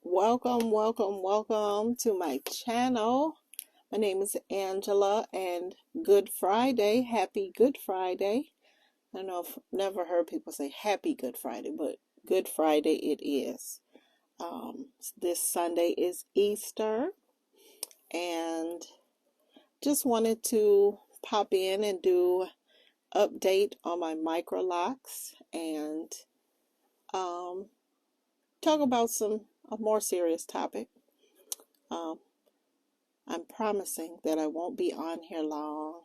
Welcome to my channel. My name is Angela, and Good Friday. Happy Good Friday. I don't know if never heard people say Happy Good Friday, but Good Friday it is. This Sunday is Easter, and just wanted to pop in and do update on my Microlocs and talk about a more serious topic. Um, I'm promising that I won't be on here long,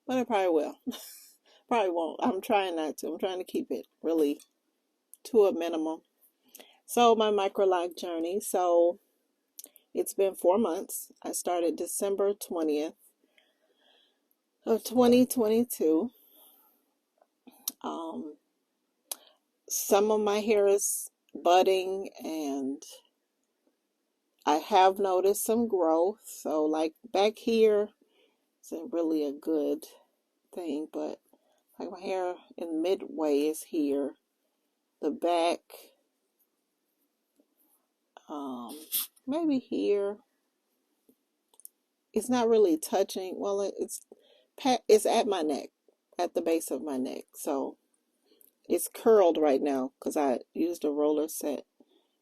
but I probably will. Probably won't. I'm trying not to. I'm trying to keep it really to a minimum. So my microloc journey. So it's been 4 months. I started December 20th of 2022. Some of my hair is budding, and I have noticed some growth. So like back here, isn't really a good thing, but like my hair in midway is here. The back, maybe here. It's not really touching. Well, it's at my neck, at the base of my neck. So it's curled right now because I used a roller set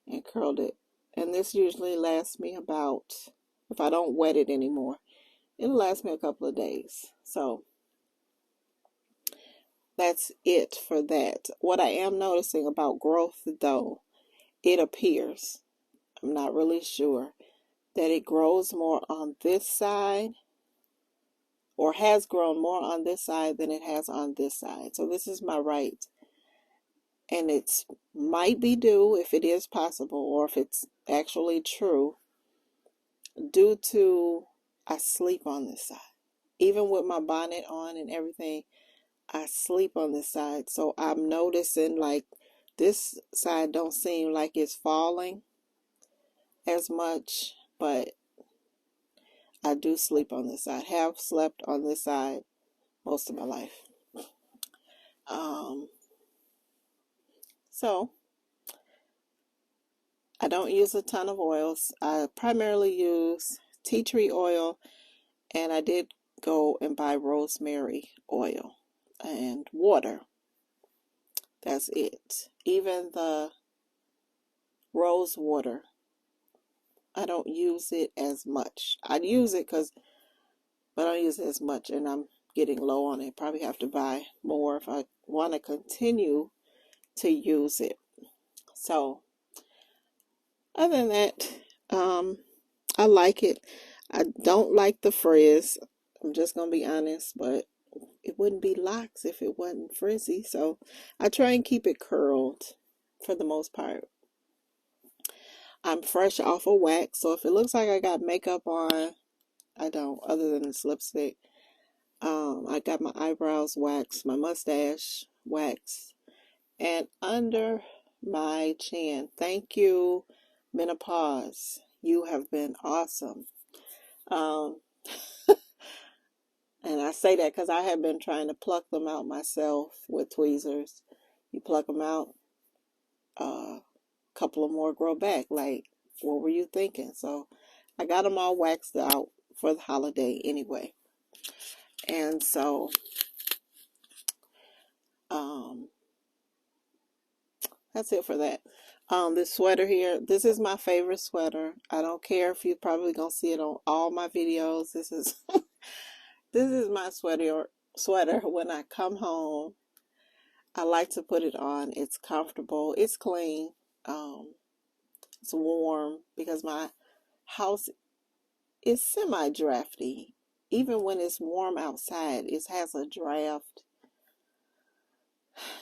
and curled it. And this usually lasts me about, if I don't wet it anymore, it'll last me a couple of days. So that's it for that. What I am noticing about growth, though, it appears, I'm not really sure, that it grows more on this side, or has grown more on this side than it has on this side. So this is my right, and it's might be due, if it is possible, or if it's actually true, due to I sleep on this side. Even with my bonnet on and everything, I sleep on this side. So I'm noticing like this side don't seem like it's falling as much, but I do sleep on this side. Have slept on this side most of my life. So I don't use a ton of oils. I primarily use tea tree oil, and I did go and buy rosemary oil and water. That's it. Even the rose water, I don't use it as much. I'd use it but I don't use it as much, and I'm getting low on it. Probably have to buy more if I want to continue to use it. So other than that, I like it. I don't like the frizz. I'm just going to be honest, but it wouldn't be locks if it wasn't frizzy. So I try and keep it curled for the most part. I'm fresh off of wax, so if it looks like I got makeup on, I don't, other than this lipstick. I got my eyebrows waxed, my mustache waxed, and under my chin. Thank you, Menopause. You have been awesome. And I say that because I have been trying to pluck them out myself with tweezers. You pluck them out, a couple of more grow back. Like, what were you thinking? So I got them all waxed out for the holiday anyway. And so, that's it for that. This sweater here, this is my favorite sweater. I don't care if you're probably gonna see it on all my videos. This is this is my sweater when I come home. I like to put it on. It's comfortable. It's clean. It's warm because my house is semi-drafty. Even when it's warm outside, it has a draft.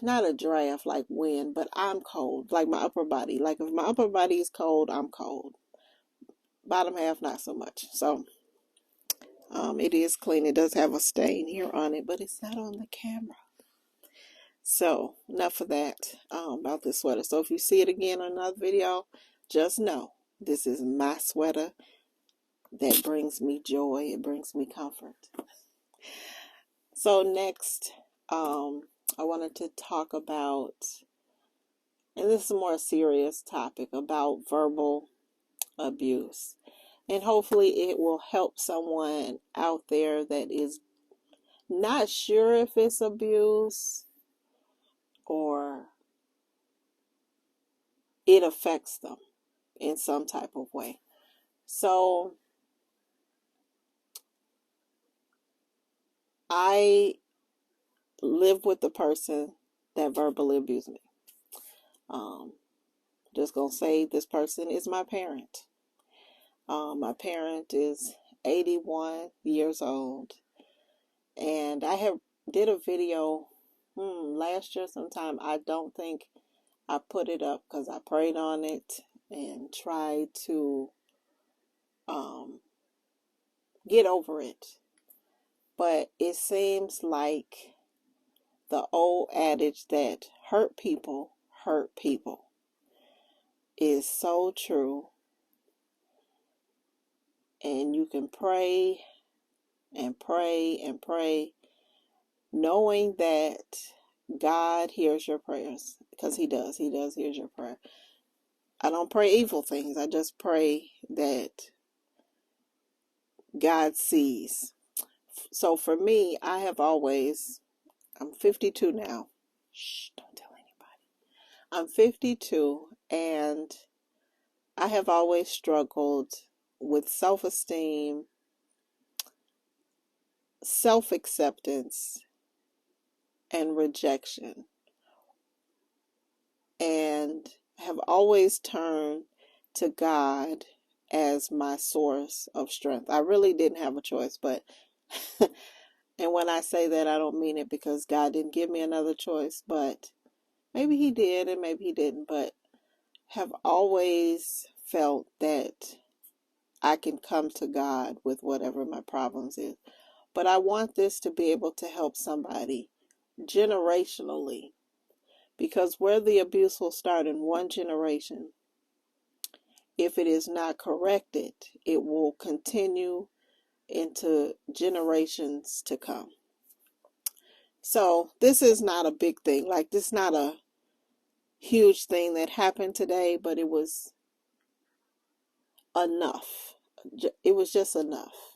Not a draft like wind, but I'm cold. Like my upper body. Like if my upper body is cold, I'm cold. Bottom half, not so much. So it is clean. It does have a stain here on it, but it's not on the camera. So enough of that about this sweater. So if you see it again on another video, just know this is my sweater that brings me joy. It brings me comfort. So next, I wanted to talk about and this is a more serious topic about verbal abuse. And hopefully it will help someone out there that is not sure if it's abuse or it affects them in some type of way. So I live with the person that verbally abused me. Just gonna say this person is my parent. My parent is 81 years old, and I have did a video last year sometime. I don't think I put it up because I prayed on it and tried to get over it. But it seems like the old adage that hurt people is so true. And you can pray and pray and pray, knowing that God hears your prayers, because He does hear your prayer. I don't pray evil things. I just pray that God sees. So for me, I'm 52 now. Shh, don't tell anybody. I'm 52, and I have always struggled with self-esteem, self-acceptance, and rejection, and have always turned to God as my source of strength. I really didn't have a choice, but and when I say that, I don't mean it because God didn't give me another choice, but maybe He did and maybe He didn't, but have always felt that I can come to God with whatever my problems is. But I want this to be able to help somebody generationally, because where the abuse will start in one generation, if it is not corrected, it will continue into generations to come. So this is not a big thing. Like, this is not a huge thing that happened today, but it was enough. It was just enough.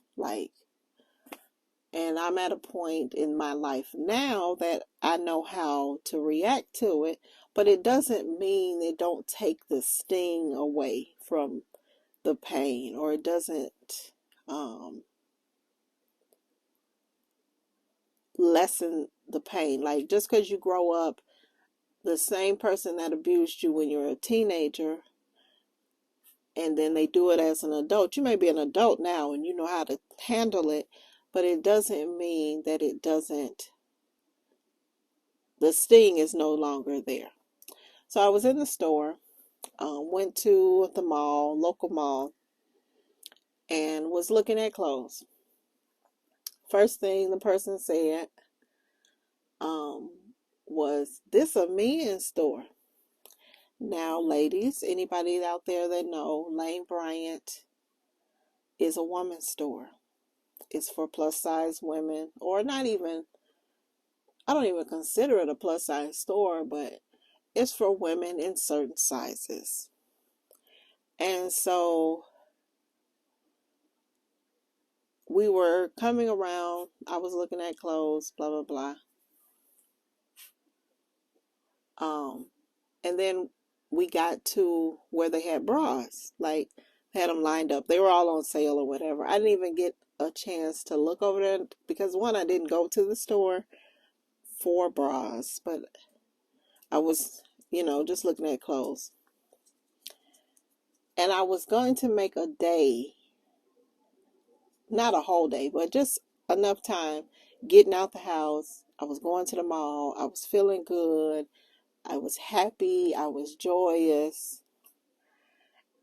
And I'm at a point in my life now that I know how to react to it, but it doesn't mean it don't take the sting away from the pain, or it doesn't lessen the pain. Like, just because you grow up, the same person that abused you when you're a teenager, and then they do it as an adult, you may be an adult now and you know how to handle it, but it doesn't mean that the sting is no longer there. So I was in the store, went to the mall, local mall, and was looking at clothes. First thing the person said was, "This a men's store." Now, ladies, anybody out there that know, Lane Bryant is a woman's store. It's for plus size women, or not even, I don't even consider it a plus size store, but it's for women in certain sizes. And so we were coming around, I was looking at clothes, blah, blah, blah. And then we got to where they had bras, like they had them lined up. They were all on sale or whatever. I didn't even get a chance to look over there because, one, I didn't go to the store for bras, but I was, just looking at clothes. And I was going to make a day, not a whole day, but just enough time getting out the house. I was going to the mall. I was feeling good. I was happy. I was joyous.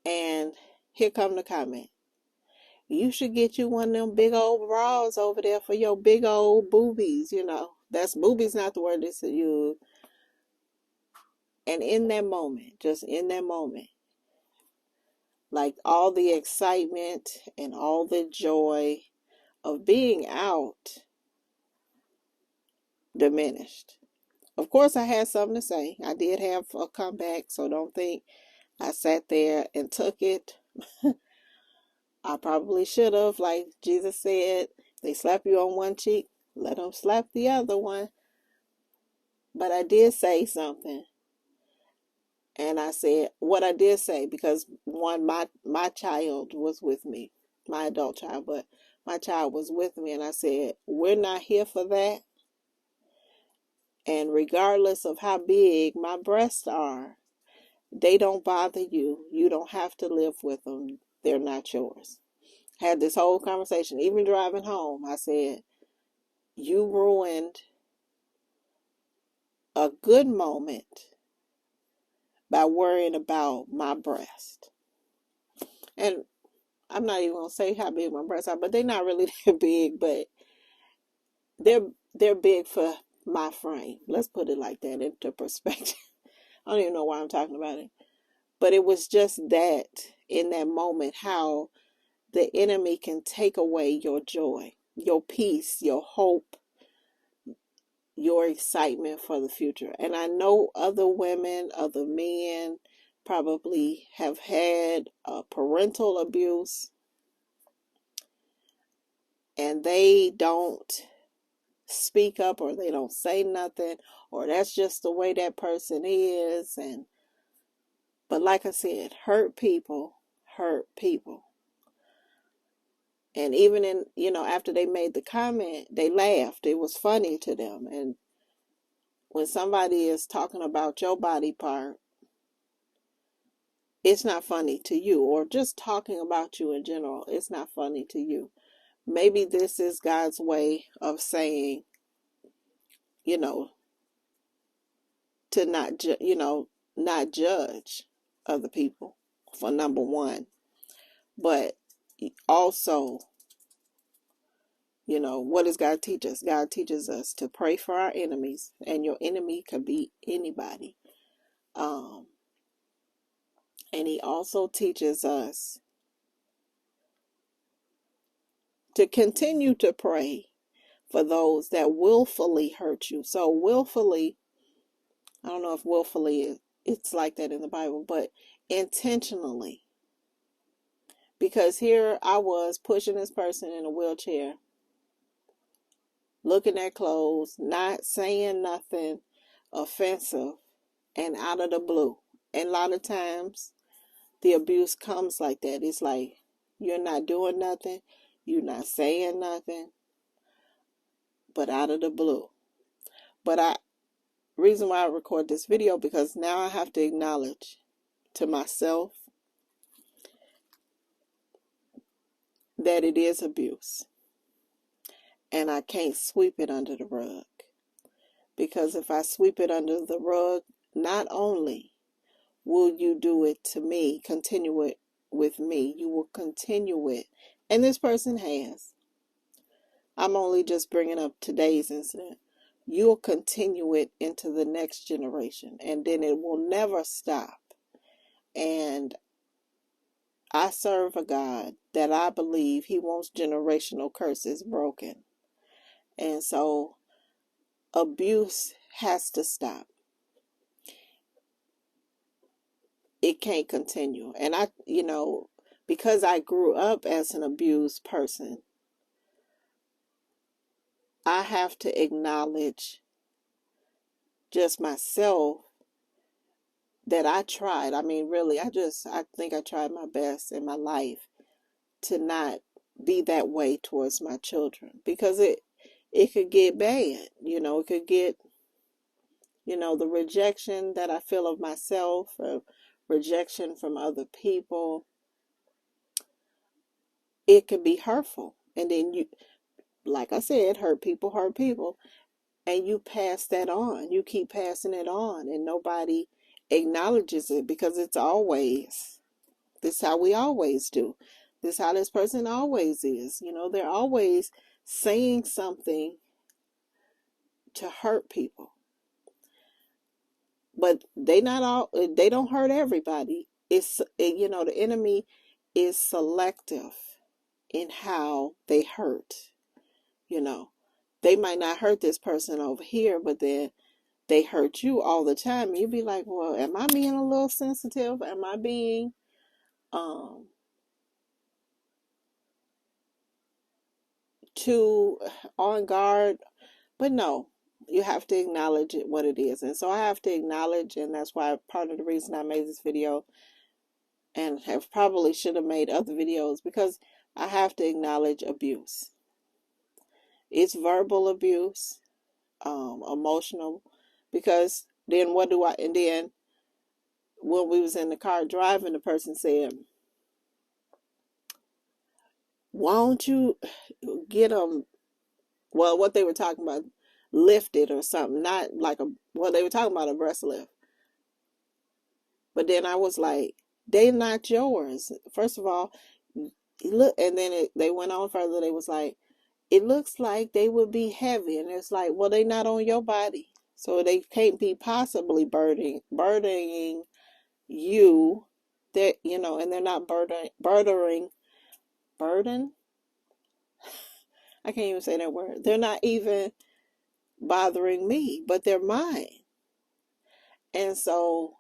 And here come the comment: "You should get you one of them big old bras over there for your big old boobies." That's boobies, not the word that's used. And in that moment, just in that moment, like, all the excitement and all the joy of being out diminished. of course, I had something to say. I did have a comeback, so don't think I sat there and took it. I probably should have, like Jesus said, they slap you on one cheek, let them slap the other one. But I did say something. And I said what I did say, because one, my child was with me, my adult child, but my child was with me, and I said, we're not here for that. And regardless of how big my breasts are, they don't bother you. You don't have to live with them. They're not yours. Had this whole conversation, even driving home. I said, you ruined a good moment by worrying about my breast. And I'm not even gonna say how big my breasts are, but they're not really that big, but they're big for my frame. Let's put it like that into perspective. I don't even know why I'm talking about it. But it was just that in that moment, how the enemy can take away your joy, your peace, your hope, your excitement for the future. And I know other women, other men probably have had parental abuse, and they don't speak up, or they don't say nothing, or that's just the way that person is. And but like I said, hurt people hurt people. And even in, after they made the comment, they laughed. It was funny to them. And when somebody is talking about your body part, it's not funny to you, or just talking about you in general, it's not funny to you. Maybe this is God's way of saying, you know, to not judge other people, for number one, but also, what does God teach us? God teaches us to pray for our enemies, and your enemy could be anybody. And he also teaches us to continue to pray for those that willfully hurt you. So willfully, I don't know if willfully it's like that in the Bible, but intentionally. Because here I was pushing this person in a wheelchair, looking at clothes, not saying nothing offensive, and out of the blue. And a lot of times the abuse comes like that. It's like, you're not doing nothing, you're not saying nothing, but out of the blue. But reason why I record this video, because now I have to acknowledge to myself that it is abuse. And I can't sweep it under the rug. Because if I sweep it under the rug, not only will you do it to me, continue it with me, you will continue it. And this person has. I'm only just bringing up today's incident. You'll continue it into the next generation, and then it will never stop. And I serve a God that I believe he wants generational curses broken. And so abuse has to stop. It can't continue. And because I grew up as an abused person, I have to acknowledge just myself that I tried. I mean, really, I think I tried my best in my life to not be that way towards my children, because it could get bad. It could get, the rejection that I feel of myself, or rejection from other people. It could be hurtful. And then like I said, hurt people. And you pass that on. You keep passing it on, and nobody acknowledges it, because it's always, this is how we always do. This is how this person always is. They're always saying something to hurt people. But they don't hurt everybody. The enemy is selective in how they hurt. They might not hurt this person over here, but then they hurt you all the time. You'd be like, well, am I being a little sensitive? Am I being too on guard? But no, you have to acknowledge it, what it is. And so I have to acknowledge, and that's why part of the reason I made this video, and have probably should have made other videos, because I have to acknowledge abuse. It's verbal abuse, emotional, because then what do I, and then when we was in the car driving, the person said, why don't you get them, well, what they were talking about, lifted or something, not like well, they were talking about a breast lift. But then I was like, they not yours. First of all, look, and then they went on further. They was like, it looks like they would be heavy. And it's like, well, they not on your body. So they can't be possibly burdening you. That, and they're not burden. I can't even say that word. They're not even bothering me, but they're mine. And so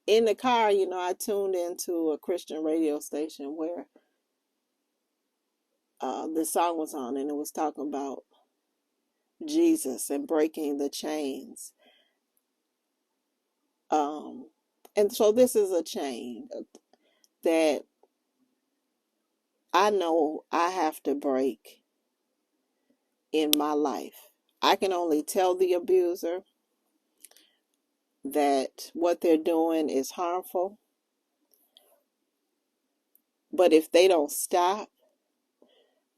in the car, I tuned into a Christian radio station where the song was on, and it was talking about Jesus and breaking the chains. And so this is a chain that I know I have to break in my life. I can only tell the abuser that what they're doing is harmful. But if they don't stop,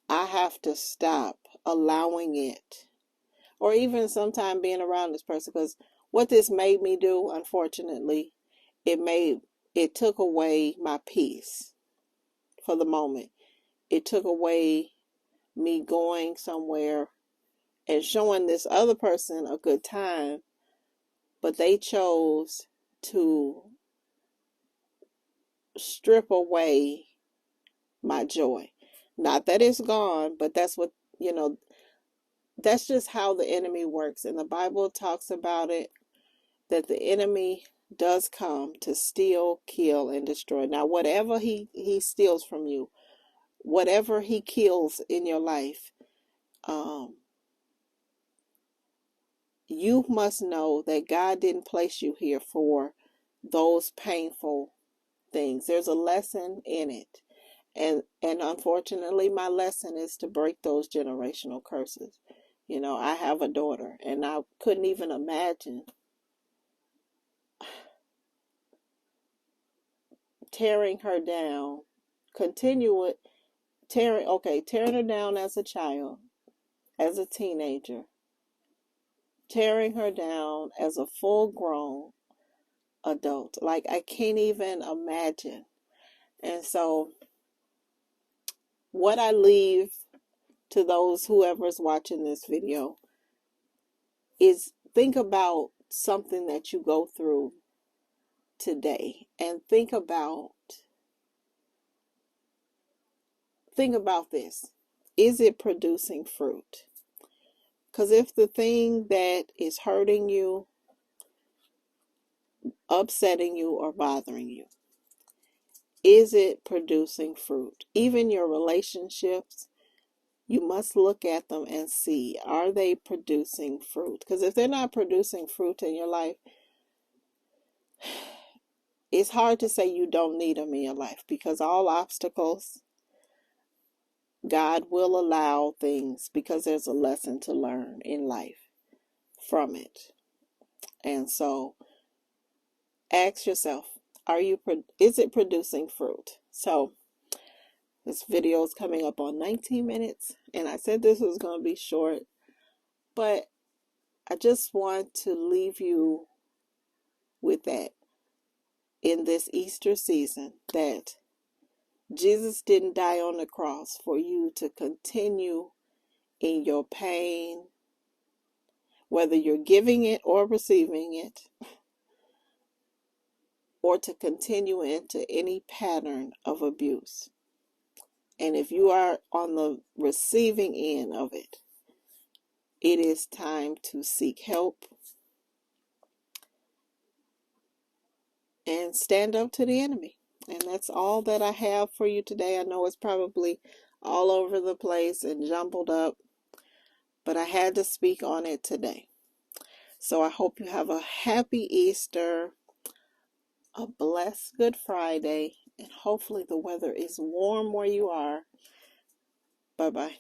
I have to stop allowing it. Or even sometime being around this person, because what this made me do, unfortunately, it took away my peace for the moment. It took away me going somewhere and showing this other person a good time, but they chose to strip away my joy. Not that it's gone, but that's what, that's just how the enemy works. And the Bible talks about it, that the enemy does come to steal, kill, and destroy. Now, whatever he steals from you, whatever he kills in your life, you must know that God didn't place you here for those painful things. There's a lesson in it. And unfortunately, my lesson is to break those generational curses. I have a daughter, and I couldn't even imagine tearing her down, tearing her down as a child, as a teenager, tearing her down as a full-grown adult. Like, I can't even imagine. And so what I leave to those, whoever's watching this video, is think about something that you go through today, and think about this. Is it producing fruit? Because if the thing that is hurting you, upsetting you, or bothering you, is it producing fruit? Even your relationships, you must look at them and see, are they producing fruit? Because if they're not producing fruit in your life, it's hard to say you don't need them in your life, because all obstacles, God will allow things because there's a lesson to learn in life from it. And so ask yourself, is it producing fruit? So this video is coming up on 19 minutes, and I said this was going to be short, but I just want to leave you with that in this Easter season, that Jesus didn't die on the cross for you to continue in your pain, whether you're giving it or receiving it, or to continue into any pattern of abuse. And if you are on the receiving end of it, it is time to seek help and stand up to the enemy. And that's all that I have for you today. I know it's probably all over the place and jumbled up, but I had to speak on it today. So I hope you have a happy Easter, a blessed Good Friday, and hopefully the weather is warm where you are. Bye-bye.